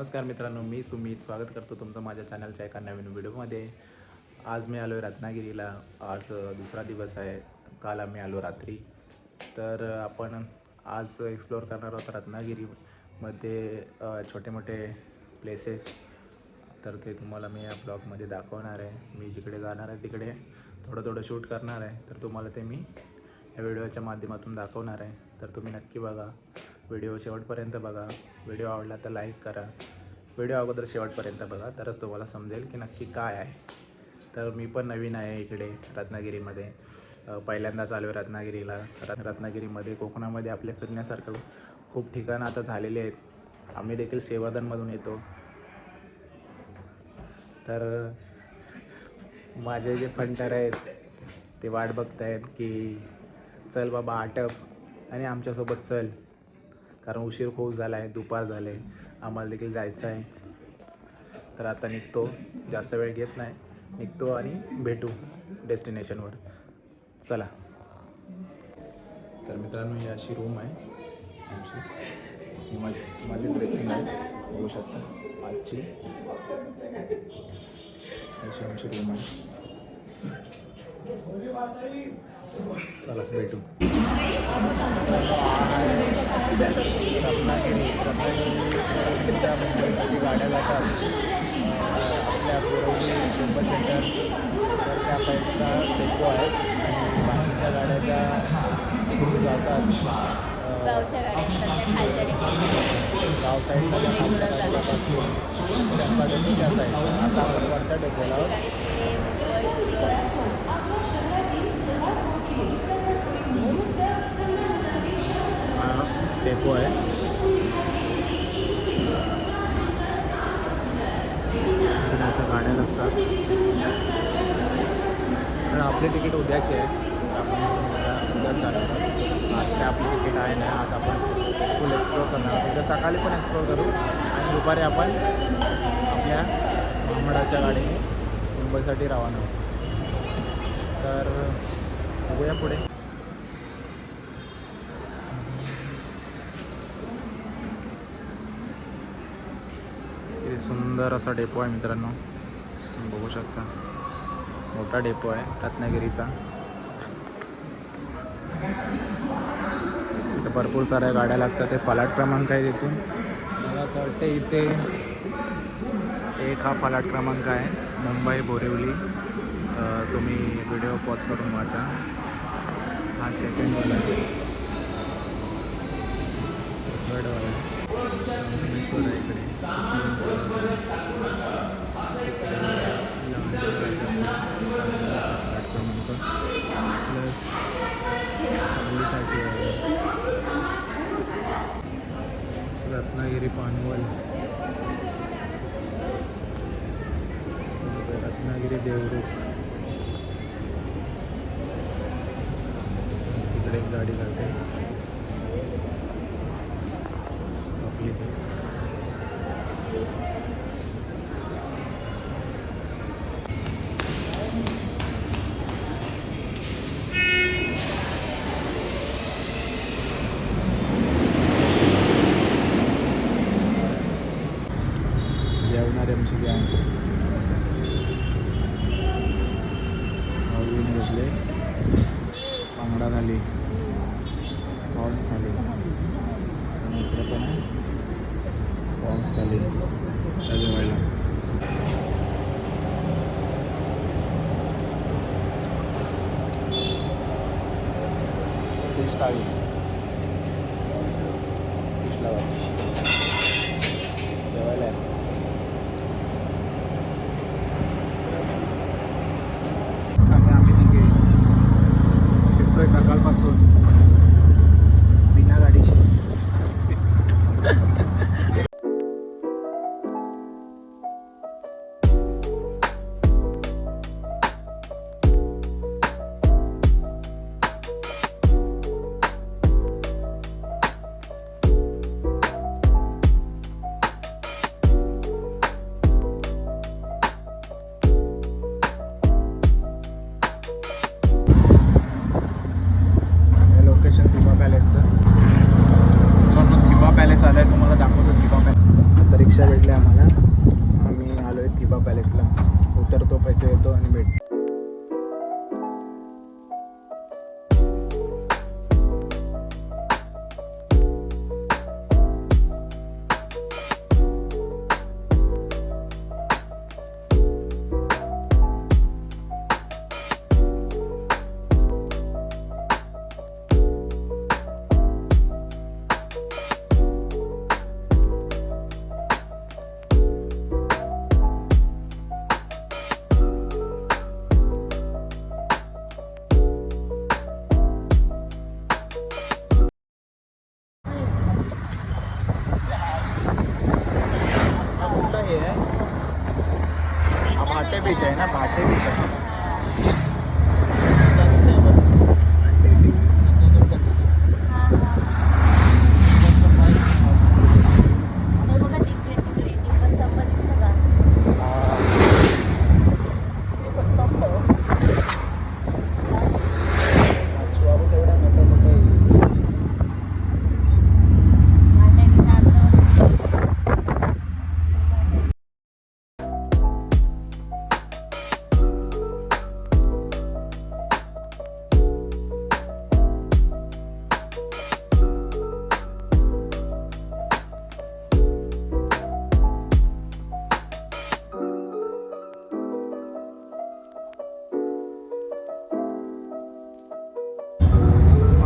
नमस्कार मित्रांनो, मी सुमित स्वागत करतो तुमचं माझ्या चॅनलच्या एका नवीन व्हिडिओमध्ये. आज मी आलो आहे रत्नागिरीला. आज दुसरा दिवस आहे. काल आम्ही आलो रात्री. तर आपण आज एक्सप्लोअर करणार आहोत रत्नागिरीमध्ये छोटे मोठे प्लेसेस. तर ते तुम्हाला मी या ब्लॉगमध्ये दाखवणार आहे. मी जिकडे जाणार आहे तिकडे थोडं शूट करणार आहे. तर तुम्हाला ते मी या व्हिडिओच्या माध्यमातून दाखवणार आहे. तर तुम्ही नक्की बघा, व्हिडिओ शेवटपर्यंत बघा. व्हिडिओ आवडला तर लाईक करा. व्हिडिओ अगोदर शेवटपर्यंत बघा, तरच तुम्हाला समजेल की नक्की काय आहे. तर मी पण नवीन आहे इकडे रत्नागिरीमध्ये. पहिल्यांदाच आलो आहे रत्नागिरीला. रत्नागिरीमध्ये कोकणामध्ये आपल्या फिरण्यासारखं खूप ठिकाणं आता झालेली आहेत. आम्ही देखील सेवादनमधून येतो. तर माझे जे फंटर आहेत ते वाट बघत आहेत की चल बाबा आटप आणि आमच्यासोबत चल, कारण उशीर खूप झाला आहे, दुपार झाले, आम्हाला देखील जायचं आहे. तर आता निघतो, जास्त वेळ घेत नाही, निघतो आणि भेटू डेस्टिनेशनवर. चला. तर मित्रांनो, ही अशी रूम आहे आमची. माझी ड्रेसिंग आहे, बघू शकता आजची. अशी आमची रूम आहे. चला भेटू. रत्नागिरी गाड्या जातात आपल्या बोरवली मुंबई सेंटर, तर त्या साईडचा डेपो आहे. आणि बाकीच्या गाड्या त्या तिकडून जातात गावच्या गाड्या गाव साईडला जातात. त्यांचा डेपो त्या साईडला. आता आपण वरच्या डेपोला डेपो आहे. इकडे असं गाड्या लागतात. तर आपली तिकीट उद्याची आहे. आपण उद्याच जाणार. आज काय आपली तिकीट आहे नाही. आज आपण फुल एक्सप्लोअर करणार. उद्या सकाळी पण एक्सप्लोअर करू आणि दुपारी आपण आपल्या महामंडळाच्या गाडीने मुंबईसाठी रवाना होऊ. तर बघूया पुढे. किती सुंदर असा डेपो आहे मित्रांनो, तुम्ही बघू शकता. मोठा डेपो आहे रत्नागिरीचा. इथे भरपूर साऱ्या गाड्या लागतात. ते फलाट क्रमांक आहे तिथून. मला असं वाटतं इथे एक हा फलाट क्रमांक आहे, मुंबई बोरिवली. तुम्ही व्हिडिओ पॉज करून वाचा. हा सेकंडवाला आहे, थर्डवाला आहे. इकडे रत्नागिरी पानवल, रत्नागिरी देवरुख. तिकडे एक गाडी जाते आपली. जेवणारे आमची गॅंग आवडून घेतले. बांगडा थाली, प्रॉन्स थाली, आणि इकडे पण आहे प्रॉन्स थाली त्या जेवायला. फिश थाली, फिश लावा जेवायला आहे. आम्ही तिथे फिरतोय सकाळपासून बिना गाडीची. हॅलो.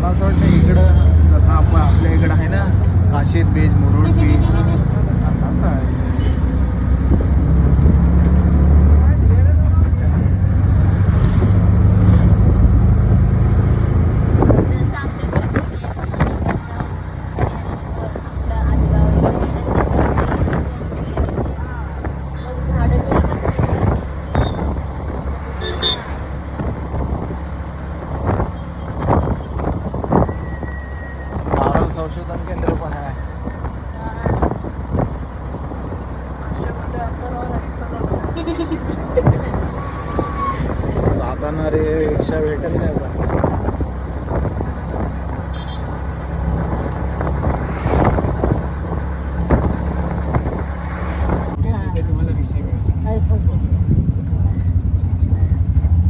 मला असं वाटतं इकडं जसं आपण आपल्या इकडं आहे ना काशीद बीच मुरुड बीच असाच आहे. जसं आमच्याकडे कोणी आहे, पण आपलं आजगाव वगैरे तसंच मग झाडं बिडं नारळ संशोधन केंद्र पण आहे. जाताना रे रिक्षा भेटेल काय का?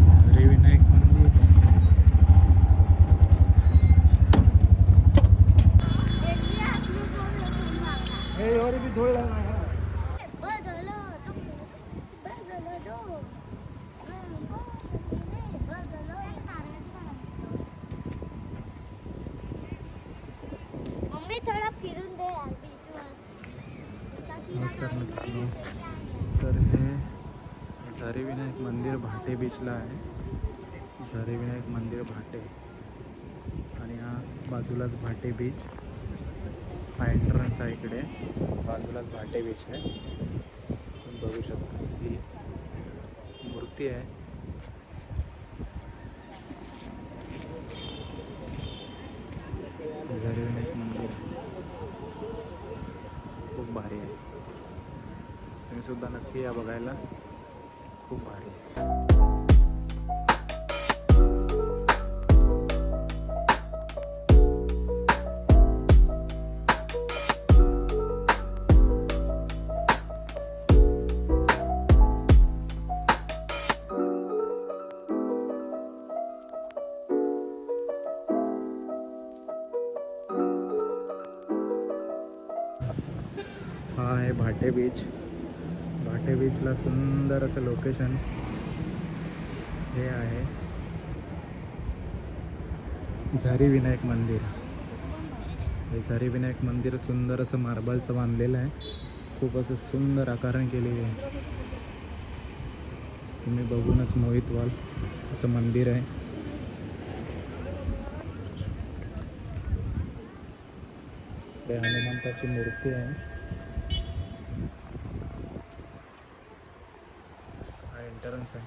श्री विनायक मंदिर. मम्मी थोडा फिरून दे यार बीचवर. नमस्कार मित्रांनो. तर हे झरी विनायक मंदिर भाटे बीचला आहे. झरी विनायक मंदिर भाटे आणि हा बाजूलाच भाटे बीच. हा एंट्रन्स आहे इकडे, बाजूलाच भाटे बीच आहे. तुम्ही बघू शकता ही मूर्ती आहे. झरी विनायक मंदिर खूप भारी आहे. तुम्ही सुद्धा नक्की या बघायला, खूप भारी आहे. हा आहे भाटे बीच. भाटे बीचला सुंदर असं लोकेशन हे आहे. झरी विनायक मंदिर. हे झरी विनायक मंदिर सुंदर असं मार्बलचं बांधलेलं आहे. खूप असं सुंदर आकारण केलेले आहे. तुम्ही बघूनच मोहित व्हाल असं मंदिर आहे. इकडे हनुमंताची मूर्ती आहे. हा एंट्रन्स आहे.